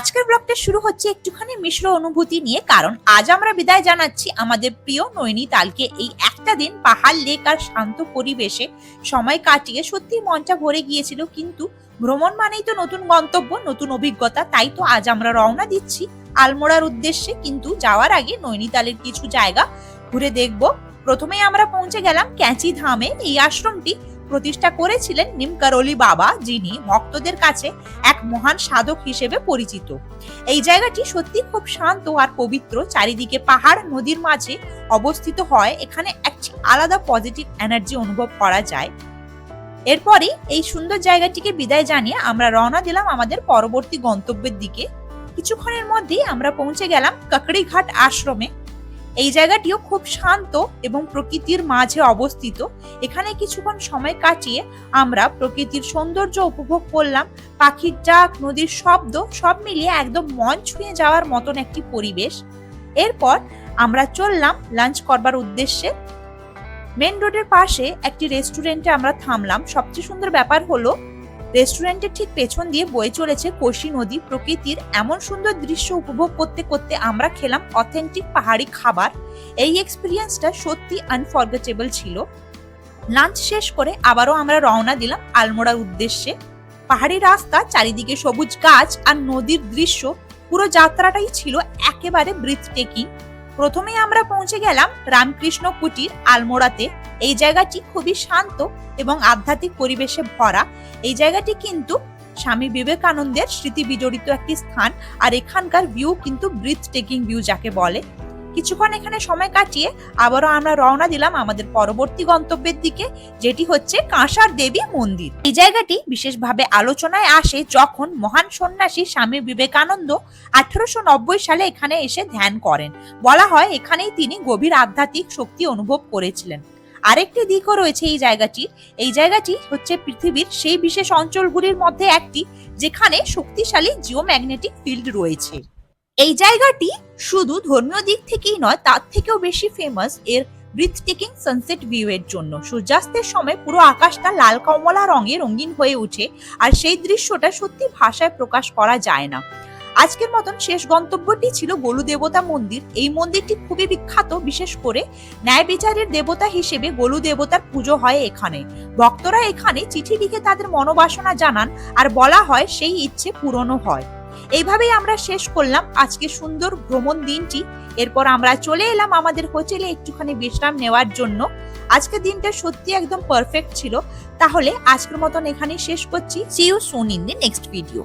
আজকের ব্লগটা শুরু হচ্ছে একটুখানি মিশ্র অনুভূতি নিয়ে, কারণ আজ আমরা বিদায় জানাচ্ছি আমাদের প্রিয় নৈনিতালকে। এই একটা দিন পাহাড়, লেক আর শান্ত পরিবেশে সময় কাটিয়ে সত্যি মনটা ভরে গিয়েছিল। কিন্তু ভ্রমণ মানেই তো নতুন গন্তব্য, নতুন অভিজ্ঞতা। তাই তো আজ আমরা রওনা দিচ্ছি আলমোড়ার উদ্দেশ্যে। কিন্তু যাওয়ার আগে নৈনিতালের কিছু জায়গা ঘুরে দেখব। প্রথমেই আমরা পৌঁছে গেলাম ক্যাঁচি ধামে। এই আশ্রমটি প্রতিষ্ঠা করেছিলেন নিমকারোলি বাবা, যিনি ভক্তদের কাছে এক মহান সাধক হিসেবে পরিচিত। এই জায়গাটি সত্যি খুব শান্ত আর পবিত্র, চারিদিকে পাহাড় নদীর মাঝে অবস্থিত হয়। এখানে একটি আলাদা পজিটিভ এনার্জি অনুভব করা যায়। এরপরে এই সুন্দর জায়গাটিকে বিদায় জানিয়ে আমরা রওনা দিলাম আমাদের পরবর্তী গন্তব্যের দিকে। কিছুক্ষণের মধ্যেই আমরা পৌঁছে গেলাম কাকড়িঘাট আশ্রমে। এই জায়গাটিও খুব শান্ত এবং প্রকৃতির মাঝে অবস্থিত। এখানে কিছুক্ষণ সময় কাটিয়ে আমরা প্রকৃতির সৌন্দর্য উপভোগ করলাম। পাখির ডাক, নদীর শব্দ সব মিলিয়ে একদম মন ছুঁয়ে যাওয়ার মতন একটি পরিবেশ। এরপর আমরা চললাম লাঞ্চ করবার উদ্দেশ্যে। মেন রোডের পাশে একটি রেস্টুরেন্টে আমরা থামলাম। সবচেয়ে সুন্দর ব্যাপার হলো রেস্টুরেন্টের ঠিক পেছন দিয়ে বয়ে চলেছে কোশি নদী। প্রকৃতির এমন সুন্দর দৃশ্য উপভোগ করতে করতে আমরা খেলাম অথেন্টিক পাহাড়ি খাবার। এই এক্সপিরিয়েন্সটা সত্যি আনফরগেটেবল ছিল। লাঞ্চ শেষ করে আবারও আমরা রওনা দিলাম আলমোড়ার উদ্দেশ্যে। পাহাড়ি রাস্তা, চারিদিকে সবুজ গাছ আর নদীর দৃশ্য, পুরো যাত্রাটাই ছিল একেবারে ব্রিথটেকিং। প্রথমেই আমরা পৌঁছে গেলাম রামকৃষ্ণ কুটির আলমোড়াতে। এই জায়গাটি খুবই শান্ত এবং আধ্যাত্মিক পরিবেশে ভরা। এই জায়গাটি কিন্তু স্বামী বিবেকানন্দের স্মৃতি বিজড়িত একটি স্থান, আর এখানকার ভিউ কিন্তু ব্রিথটেকিং ভিউ যাকে বলে। কিছুক্ষণ এখানে সময় কাটিয়ে আবারও আমরা রওনা দিলাম আমাদের পরবর্তী গন্তব্যের দিকে, যেটি হচ্ছে কাঁসার দেবী মন্দির। এই জায়গাটি বিশেষভাবে আলোচনায় আসে যখন মহান সন্ন্যাসী স্বামী বিবেকানন্দ 1890 সালে এখানে এসে ধ্যান করেন। বলা হয় এখানেই তিনি গভীর আধ্যাত্মিক শক্তি অনুভব করেছিলেন। আরেকটি দিকও রয়েছে এই জায়গাটির। এই জায়গাটি হচ্ছে পৃথিবীর সেই বিশেষ অঞ্চলগুলির মধ্যে একটি যেখানে শক্তিশালী জিওম্যাগনেটিক ফিল্ড রয়েছে। এই জায়গাটি শুধু ধর্মীয় দিক থেকেই নয়, তার থেকেও বেশি ফেমাস এর ব্রিথটেকিং সানসেট ভিউ এর জন্য। সূর্যাস্তের সময় পুরো আকাশটা লাল কমলা রঙে রঙিন হয়ে ওঠে, আর সেই দৃশ্যটা সত্যি ভাষায় প্রকাশ করা যায় না। আজকের মতন শেষ গন্তব্যটি ছিল গোলু দেবতা মন্দির। এই মন্দিরটি খুবই বিখ্যাত, বিশেষ করে ন্যায় বিচারের দেবতা হিসেবে গোলু দেবতার পুজো হয় এখানে। ভক্তরা এখানে চিঠি লিখে তাদের মনোবাসনা জানান, আর বলা হয় সেই ইচ্ছে পূরণও হয়। এইভাবেই আমরা শেষ করলাম আজকে সুন্দর ভ্রমণ দিনটি। এরপর আমরা চলে এলাম আমাদের হোটেলে একটুখানি বিশ্রাম নেওয়ার জন্য। আজকের দিনটা সত্যি একদম পারফেক্ট ছিল। তাহলে আজকের মতন এখানে শেষ করছি। See you soon in the next video.